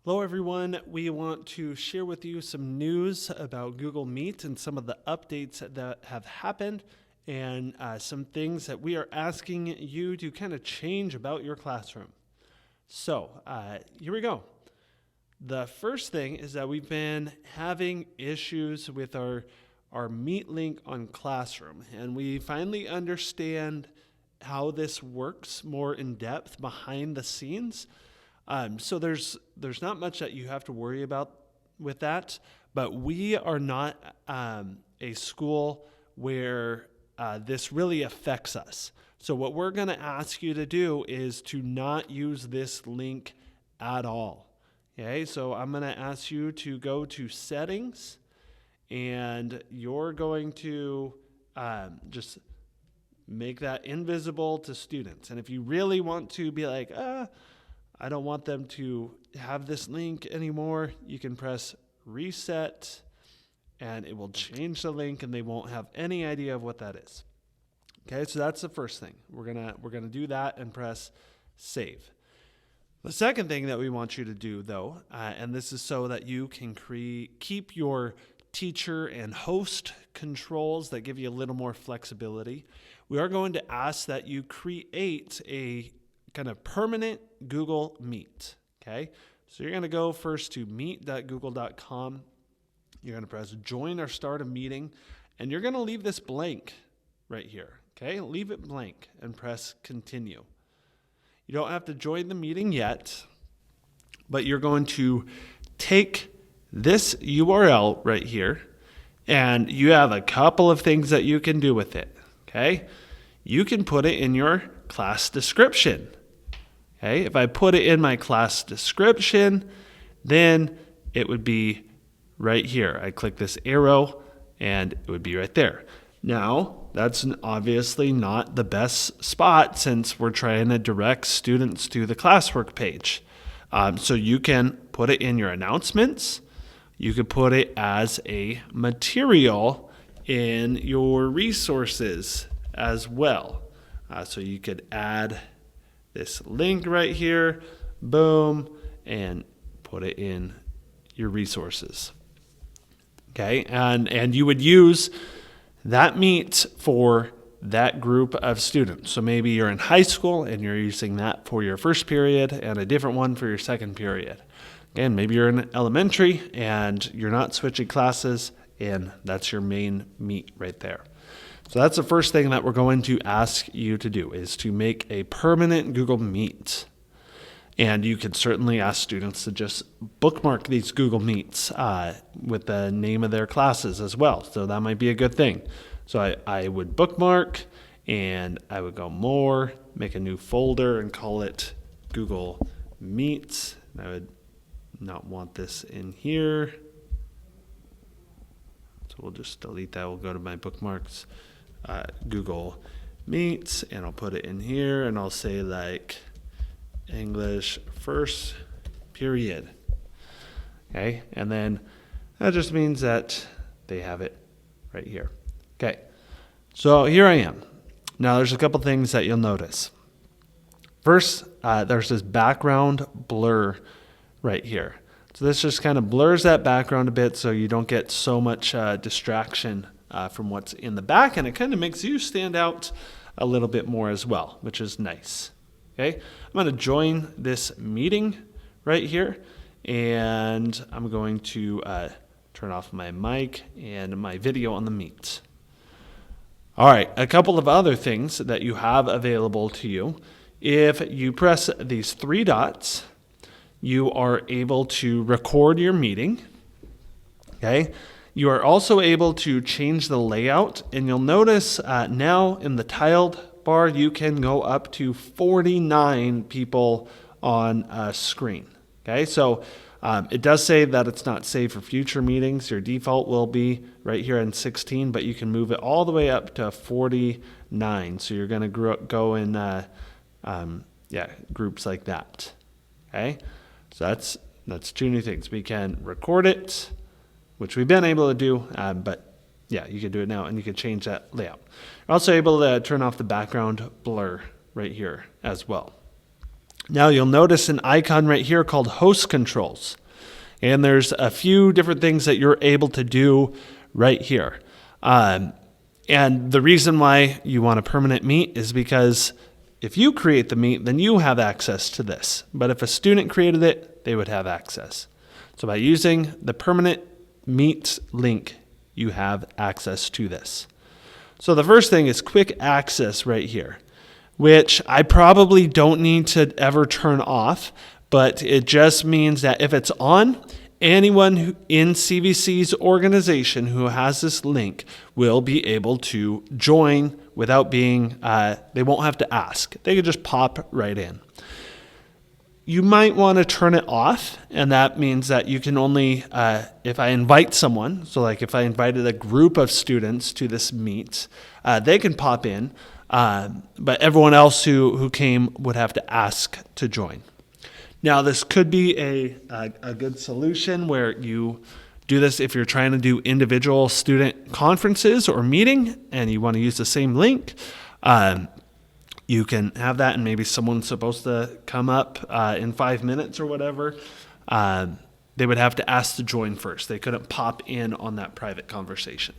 Hello, everyone. We want to share with you some news about Google Meet and some of the updates that have happened and some things that we are asking you to kind of change about your classroom. So here we go. The first thing is that we've been having issues with our Meet link on Classroom, and we finally understand how this works more in depth behind the scenes. So there's not much that you have to worry about with that, but we are not a school where this really affects us. So what we're going to ask you to do is to not use this link at all. Okay, so I'm going to ask you to go to Settings, and you're going to just make that invisible to students. And if you really want to be like, I don't want them to have this link anymore, you can press reset and it will change the link and they won't have any idea of what that is. Okay, so that's the first thing. We're gonna do that and press save. The second thing that we want you to do though, and this is so that you can keep your teacher and host controls that give you a little more flexibility, we are going to ask that you create a kind of permanent Google Meet, okay? So you're gonna go first to meet.google.com. You're gonna press join or start a meeting, and you're gonna leave this blank right here, okay? Leave it blank and press continue. You don't have to join the meeting yet, but you're going to take this URL right here, and you have a couple of things that you can do with it, okay? You can put it in your class description. Okay, if I put it in my class description, then it would be right here. I click this arrow and it would be right there. Now, that's obviously not the best spot since we're trying to direct students to the classwork page. So you can put it in your announcements. You could put it as a material in your resources as well. So you could add this link right here, boom, and put it in your resources. Okay, and you would use that Meet for that group of students. So maybe you're in high school and you're using that for your first period and a different one for your second period. Again, maybe you're in elementary and you're not switching classes, and that's your main Meet right there. So that's the first thing that we're going to ask you to do, is to make a permanent Google Meet. And you can certainly ask students to just bookmark these Google Meets with the name of their classes as well. So that might be a good thing. So I would bookmark, and I would go more, make a new folder and call it Google Meets. And I would not want this in here. So we'll just delete that. We'll go to my bookmarks. Google Meets, and I'll put it in here, and I'll say like English first period. Okay, and then that just means that they have it right here. Okay, so here I am. Now there's a couple things that you'll notice. First, there's this background blur right here. So this just kind of blurs that background a bit so you don't get so much distraction from what's in the back, and it kind of makes you stand out a little bit more as well, which is nice. Okay, I'm going to join this meeting right here, and I'm going to turn off my mic and my video on the Meet. All right, a couple of other things that you have available to you. If you press these three dots, you are able to record your meeting. Okay. You are also able to change the layout, and you'll notice now in the tiled bar, you can go up to 49 people on a screen. Okay, so it does say that it's not saved for future meetings. Your default will be right here in 16, but you can move it all the way up to 49. So you're going to go in groups like that. Okay, so that's two new things. We can record it, which we've been able to do, but yeah, you can do it now, and you can change that layout. You're also able to turn off the background blur right here as well. Now you'll notice an icon right here called host controls. And there's a few different things that you're able to do right here. And the reason why you want a permanent meet is because if you create the meet, then you have access to this. But if a student created it, they would have access. So by using the permanent meet link, you have access to this. So the first thing is quick access right here, which I probably don't need to ever turn off, but it just means that if it's on, anyone in CVC's organization who has this link will be able to join without being, they won't have to ask. They could just pop right in. You might want to turn it off, and that means that you can only, if I invite someone, so like if I invited a group of students to this meet, they can pop in, but everyone else who came would have to ask to join. Now, this could be a good solution where you do this if you're trying to do individual student conferences or meeting and you want to use the same link. You can have that, and maybe someone's supposed to come up in 5 minutes or whatever. They would have to ask to join first. They couldn't pop in on that private conversation.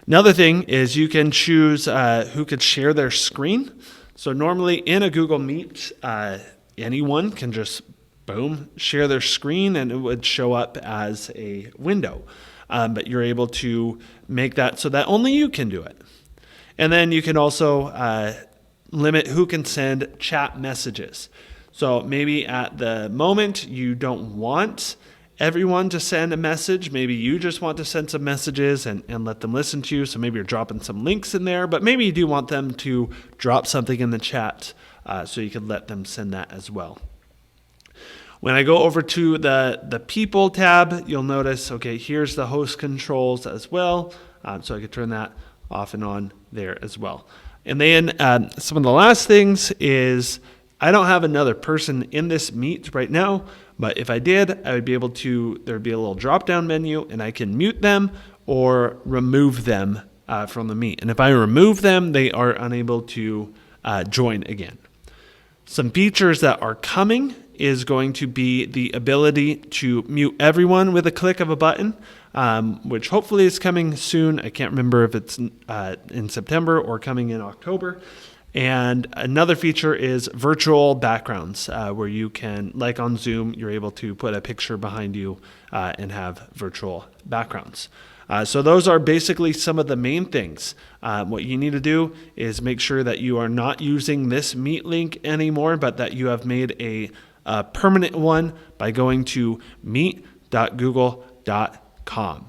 Another thing is you can choose who could share their screen. So normally in a Google Meet, anyone can just, boom, share their screen, and it would show up as a window. But you're able to make that so that only you can do it. And then you can also limit who can send chat messages. So maybe at the moment you don't want everyone to send a message. Maybe you just want to send some messages and let them listen to you. So maybe you're dropping some links in there, but maybe you do want them to drop something in the chat so you can let them send that as well. When I go over to the People tab, you'll notice, okay, here's the host controls as well. So I could turn that off and on there as well. And then some of the last things is I don't have another person in this meet right now, but if I did, I would be able to, there'd be a little drop-down menu, and I can mute them or remove them from the meet. And if I remove them, they are unable to join again. Some features that are coming is going to be the ability to mute everyone with a click of a button, which hopefully is coming soon. I can't remember if it's in September or coming in October. And another feature is virtual backgrounds, where you can, like on Zoom, you're able to put a picture behind you and have virtual backgrounds. So those are basically some of the main things. What you need to do is make sure that you are not using this Meet link anymore, but that you have made a permanent one by going to meet.google.com.